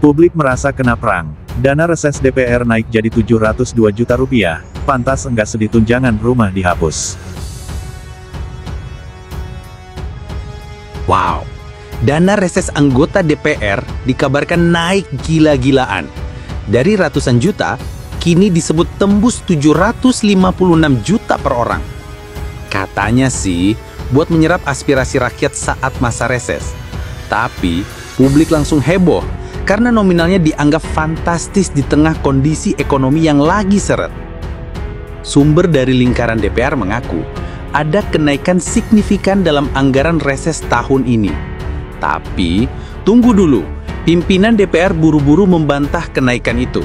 Publik merasa kena perang. Dana reses DPR naik jadi 702 juta rupiah, pantas enggak sedih tunjangan rumah dihapus. Wow, dana reses anggota DPR dikabarkan naik gila-gilaan. Dari ratusan juta, kini disebut tembus 756 juta per orang. Katanya sih, buat menyerap aspirasi rakyat saat masa reses. Tapi, publik langsung heboh karena nominalnya dianggap fantastis di tengah kondisi ekonomi yang lagi seret. Sumber dari lingkaran DPR mengaku, ada kenaikan signifikan dalam anggaran reses tahun ini. Tapi, tunggu dulu, pimpinan DPR buru-buru membantah kenaikan itu.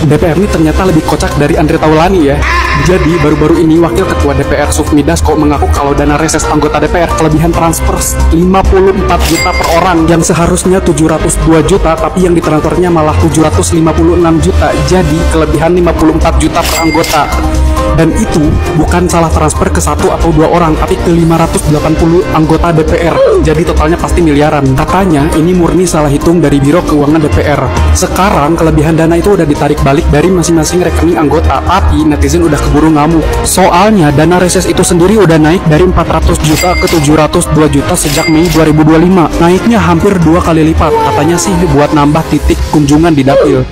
DPR ini ternyata lebih kocak dari Andre Taulani ya. Jadi baru-baru ini Wakil Ketua DPR Sufmi Dasko mengaku kalau dana reses anggota DPR kelebihan transfer 54 juta per orang yang seharusnya 702 juta tapi yang ditransfernya malah 756 juta. Jadi kelebihan 54 juta per anggota. Dan itu bukan salah transfer ke satu atau dua orang tapi ke 580 anggota DPR. Jadi totalnya pasti miliaran. Katanya ini murni salah hitung dari Biro Keuangan DPR. Sekarang kelebihan dana itu udah ditarik balik dari masing-masing rekening anggota, tapi netizen udah keburu ngamuk. Soalnya dana reses itu sendiri udah naik dari 400 juta ke 702 juta sejak Mei 2025. Naiknya hampir 2 kali lipat. Katanya sih buat nambah titik kunjungan di dapil.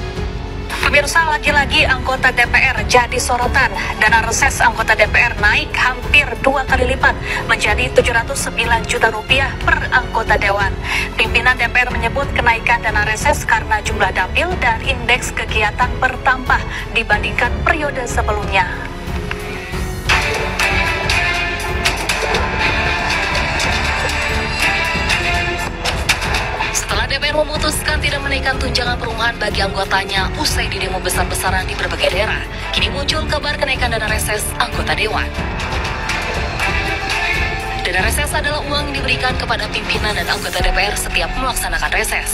Pemirsa, lagi-lagi anggota DPR jadi sorotan. Dana reses anggota DPR naik hampir 2 kali lipat menjadi 709 juta rupiah per anggota dewan. Pimpinan DPR menyebut kenaikan dana reses karena jumlah dapil dan indeks kegiatan bertambah dibandingkan periode sebelumnya. DPR memutuskan tidak menaikkan tunjangan perumahan bagi anggotanya usai di demo besar-besaran di berbagai daerah. Kini muncul kabar kenaikan dana reses anggota dewan. Dana reses adalah uang yang diberikan kepada pimpinan dan anggota DPR setiap melaksanakan reses.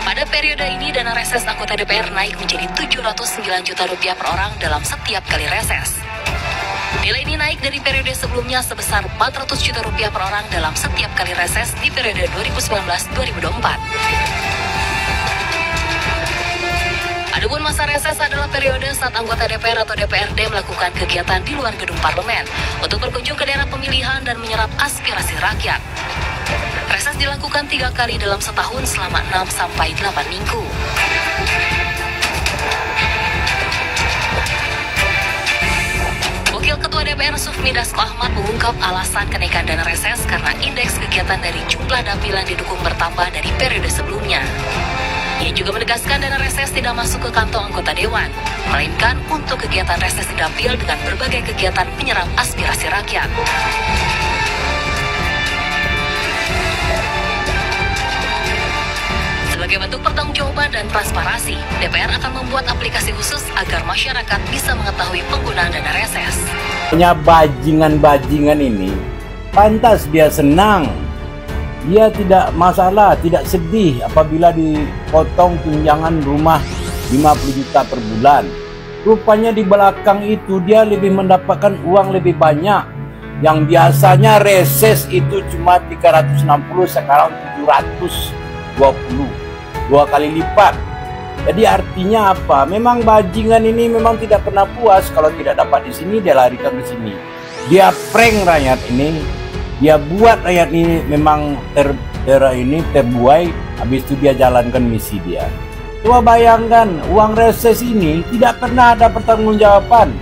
Pada periode ini, dana reses anggota DPR naik menjadi 709 juta rupiah per orang dalam setiap kali reses. Nilai ini naik dari periode sebelumnya sebesar 400 juta rupiah per orang dalam setiap kali reses di periode 2019-2024. Adapun masa reses adalah periode saat anggota DPR atau DPRD melakukan kegiatan di luar gedung parlemen untuk berkunjung ke daerah pemilihan dan menyerap aspirasi rakyat. Reses dilakukan 3 kali dalam setahun selama 6-8 minggu. Wakil Ketua DPR Sufmi Dasko Ahmad mengungkap alasan kenaikan dana reses karena indeks kegiatan dari jumlah dapil yang didukung bertambah dari periode sebelumnya. Ia juga menegaskan dana reses tidak masuk ke kantong anggota dewan, melainkan untuk kegiatan reses di dapil dengan berbagai kegiatan menyerap aspirasi rakyat. Sebagai bentuk pertanggungjawaban dan transparansi, DPR akan membuat aplikasi khusus agar masyarakat bisa mengetahui penggunaan dana reses. Bajingan-bajingan ini, pantas dia senang. Dia tidak masalah, tidak sedih apabila dipotong tunjangan rumah 50 juta per bulan. Rupanya di belakang itu dia lebih mendapatkan uang lebih banyak. Yang biasanya reses itu cuma 360, sekarang 720. 2 kali lipat. Jadi artinya apa? Memang bajingan ini memang tidak pernah puas. Kalau tidak dapat di sini, dia larikan ke sini. Dia prank rakyat ini. Dia buat rakyat ini memang terbuai. Habis itu dia jalankan misi dia. Coba bayangkan, uang reses ini tidak pernah ada pertanggungjawaban.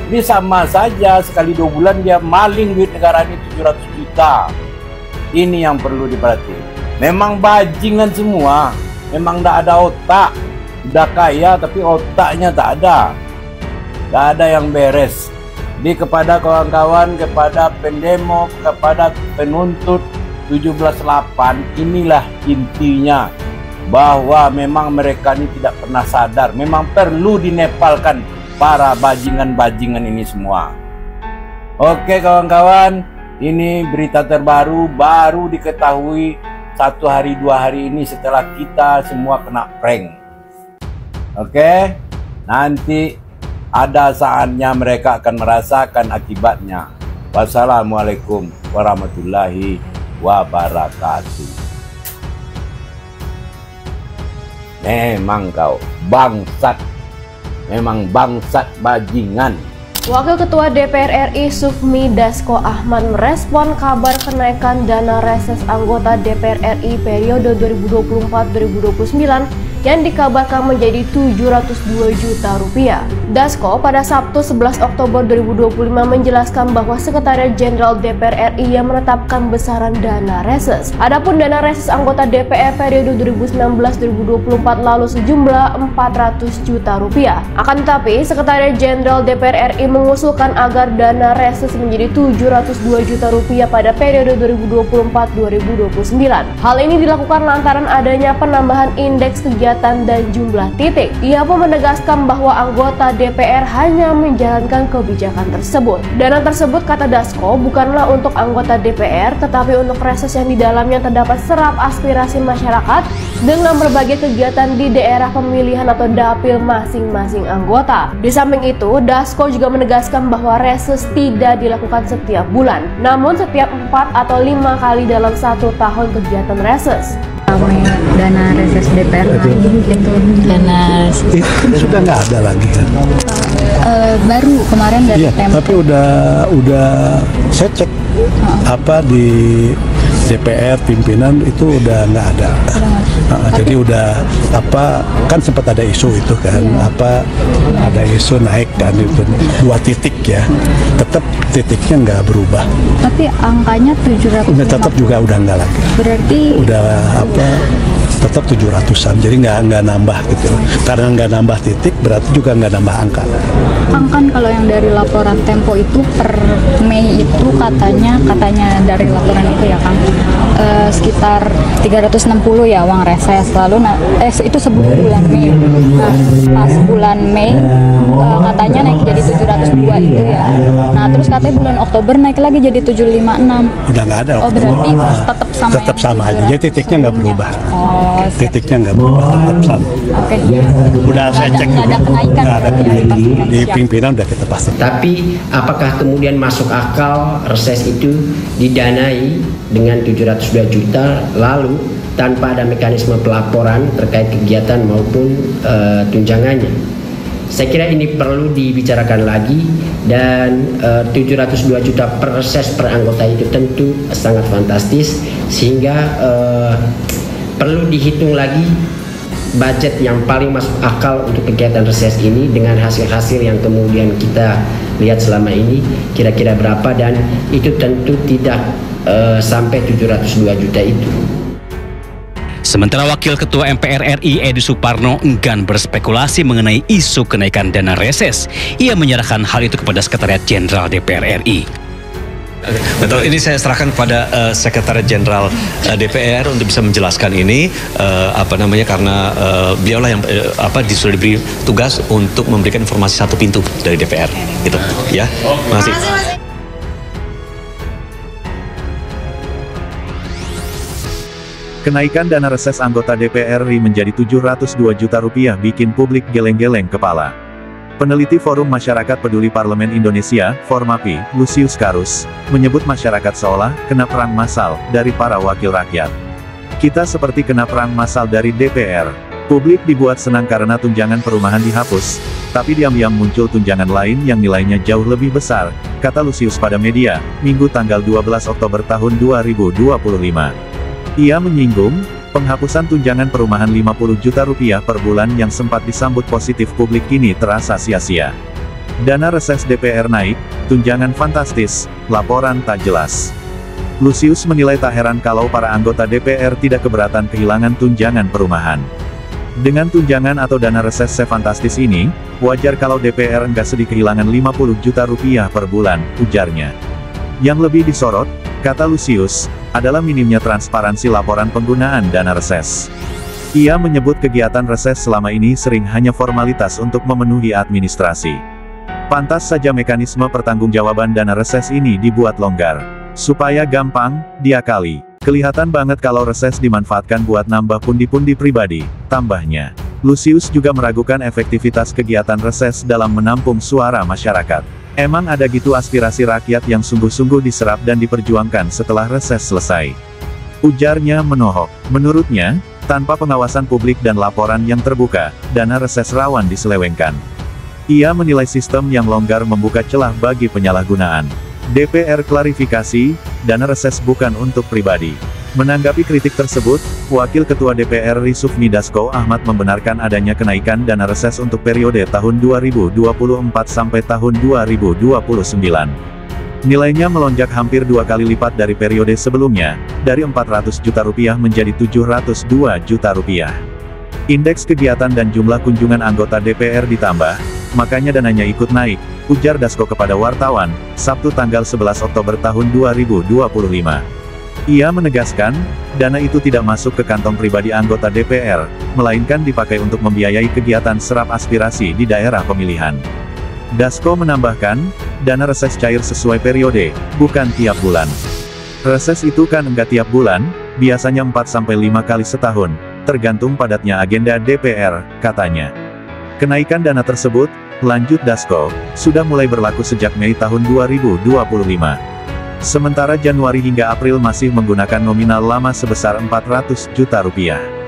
Ini sama saja, sekali 2 bulan dia maling duit negara ini 700 juta. Ini yang perlu diperhatikan. Memang bajingan semua. Memang tidak ada otak. Udah kaya tapi otaknya tak ada. Tidak ada yang beres. Jadi kepada kawan-kawan, kepada pendemo, kepada penuntut 17.8, inilah intinya. Bahwa memang mereka ini tidak pernah sadar. Memang perlu dinepalkan para bajingan-bajingan ini semua. Oke kawan-kawan, ini berita terbaru, baru diketahui 1 hari 2 hari ini setelah kita semua kena prank. Oke, nanti ada saatnya mereka akan merasakan akibatnya. Wassalamualaikum warahmatullahi wabarakatuh. Memang kau bangsat, memang bangsat bajingan. Wakil Ketua DPR RI Sufmi Dasko Ahmad merespon kabar kenaikan dana reses anggota DPR RI periode 2024-2029 yang dikabarkan menjadi 702 juta rupiah. Dasko pada Sabtu 11 Oktober 2025 menjelaskan bahwa Sekretariat Jenderal DPR RI yang menetapkan besaran dana reses. Adapun dana reses anggota DPR periode 2019-2024 lalu sejumlah 400 juta rupiah. Akan tetapi, Sekretariat Jenderal DPR RI mengusulkan agar dana reses menjadi 702 juta rupiah pada periode 2024-2029. Hal ini dilakukan lantaran adanya penambahan indeks kegiatan dan jumlah titik. Ia pun menegaskan bahwa anggota DPR hanya menjalankan kebijakan tersebut. Dana tersebut, kata Dasko, bukanlah untuk anggota DPR, tetapi untuk reses yang di dalamnya terdapat serap aspirasi masyarakat dengan berbagai kegiatan di daerah pemilihan atau dapil masing-masing anggota. Di samping itu, Dasko juga menegaskan bahwa reses tidak dilakukan setiap bulan, namun setiap 4 atau 5 kali dalam 1 tahun kegiatan reses. Dana reses DPR gitu. Dana itu sudah nggak ada lagi kan? Baru kemarin dari Tempo. Tapi udah saya cek apa di DPR pimpinan itu udah nggak ada. Jadi udah apa kan sempat ada isu itu kan apa ada isu naik kan itu 2 titik ya. Tetap titiknya nggak berubah. Tapi angkanya 700. Tetap juga udah nggak lagi. Berarti udah apa tetap 700-an, jadi nggak nambah gitu. Karena nggak nambah titik berarti juga nggak nambah angka. Kan kalau yang dari laporan Tempo itu per Mei itu katanya dari laporan itu ya Kang sekitar 360 ya uang reses, lalu itu sebelum bulan Mei. Nah pas bulan Mei katanya naik jadi 702 itu ya. Nah terus katanya bulan Oktober naik lagi jadi 756. Udah nggak ada. Oh berarti tetap sama aja. Jadi titiknya nggak berubah. Titiknya nggak berubah, tetap sama. Oke. Udah saya cek juga. Nggak ada kenaikan. Di pimpinan udah kita pasti. Tapi apakah kemudian masuk akal reses itu didanai dengan 702 juta lalu tanpa ada mekanisme pelaporan terkait kegiatan maupun tunjangannya? Saya kira ini perlu dibicarakan lagi dan 702 juta per reses per anggota itu tentu sangat fantastis sehingga perlu dihitung lagi budget yang paling masuk akal untuk kegiatan reses ini dengan hasil-hasil yang kemudian kita lihat selama ini kira-kira berapa dan itu tentu tidak sampai 702 juta itu. Sementara Wakil Ketua MPR RI Edi Suparno enggan berspekulasi mengenai isu kenaikan dana reses. Ia menyerahkan hal itu kepada Sekretariat Jenderal DPR RI. Betul, ini saya serahkan kepada Sekretariat Jenderal DPR untuk bisa menjelaskan ini karena beliaulah yang sudah diberi tugas untuk memberikan informasi satu pintu dari DPR gitu ya. Terima kasih. Kenaikan dana reses anggota DPR RI menjadi 702 juta rupiah bikin publik geleng-geleng kepala. Peneliti Forum Masyarakat Peduli Parlemen Indonesia, Formapi, Lucius Karus, menyebut masyarakat seolah kena perang massal dari para wakil rakyat. Kita seperti kena perang massal dari DPR. Publik dibuat senang karena tunjangan perumahan dihapus, tapi diam-diam muncul tunjangan lain yang nilainya jauh lebih besar, kata Lucius pada media, Minggu tanggal 12 Oktober tahun 2025. Ia menyinggung, penghapusan tunjangan perumahan 50 juta rupiah per bulan yang sempat disambut positif publik kini terasa sia-sia. Dana reses DPR naik, tunjangan fantastis, laporan tak jelas. Lucius menilai tak heran kalau para anggota DPR tidak keberatan kehilangan tunjangan perumahan. Dengan tunjangan atau dana reses sefantastis ini, wajar kalau DPR enggak sedih kehilangan 50 juta rupiah per bulan, ujarnya. Yang lebih disorot, kata Lucius, adalah minimnya transparansi laporan penggunaan dana reses. Ia menyebut kegiatan reses selama ini sering hanya formalitas untuk memenuhi administrasi. Pantas saja mekanisme pertanggungjawaban dana reses ini dibuat longgar, supaya gampang diakali. Kelihatan banget kalau reses dimanfaatkan buat nambah pundi-pundi pribadi, tambahnya. Lucius juga meragukan efektivitas kegiatan reses dalam menampung suara masyarakat. Emang ada gitu aspirasi rakyat yang sungguh-sungguh diserap dan diperjuangkan setelah reses selesai. Ujarnya menohok. Menurutnya, tanpa pengawasan publik dan laporan yang terbuka, dana reses rawan diselewengkan. Ia menilai sistem yang longgar membuka celah bagi penyalahgunaan. DPR klarifikasi, dana reses bukan untuk pribadi. Menanggapi kritik tersebut, Wakil Ketua DPR RI Sufmi Dasko Ahmad membenarkan adanya kenaikan dana reses untuk periode tahun 2024 sampai tahun 2029. Nilainya melonjak hampir 2 kali lipat dari periode sebelumnya, dari 400 juta rupiah menjadi 702 juta rupiah. Indeks kegiatan dan jumlah kunjungan anggota DPR ditambah, makanya dananya ikut naik, ujar Dasko kepada wartawan, Sabtu tanggal 11 Oktober tahun 2025. Ia menegaskan, dana itu tidak masuk ke kantong pribadi anggota DPR, melainkan dipakai untuk membiayai kegiatan serap aspirasi di daerah pemilihan. Dasko menambahkan, dana reses cair sesuai periode, bukan tiap bulan. Reses itu kan enggak tiap bulan, biasanya 4-5 kali setahun, tergantung padatnya agenda DPR, katanya. Kenaikan dana tersebut, lanjut Dasko, sudah mulai berlaku sejak Mei tahun 2025. Sementara Januari hingga April masih menggunakan nominal lama sebesar 400 juta rupiah.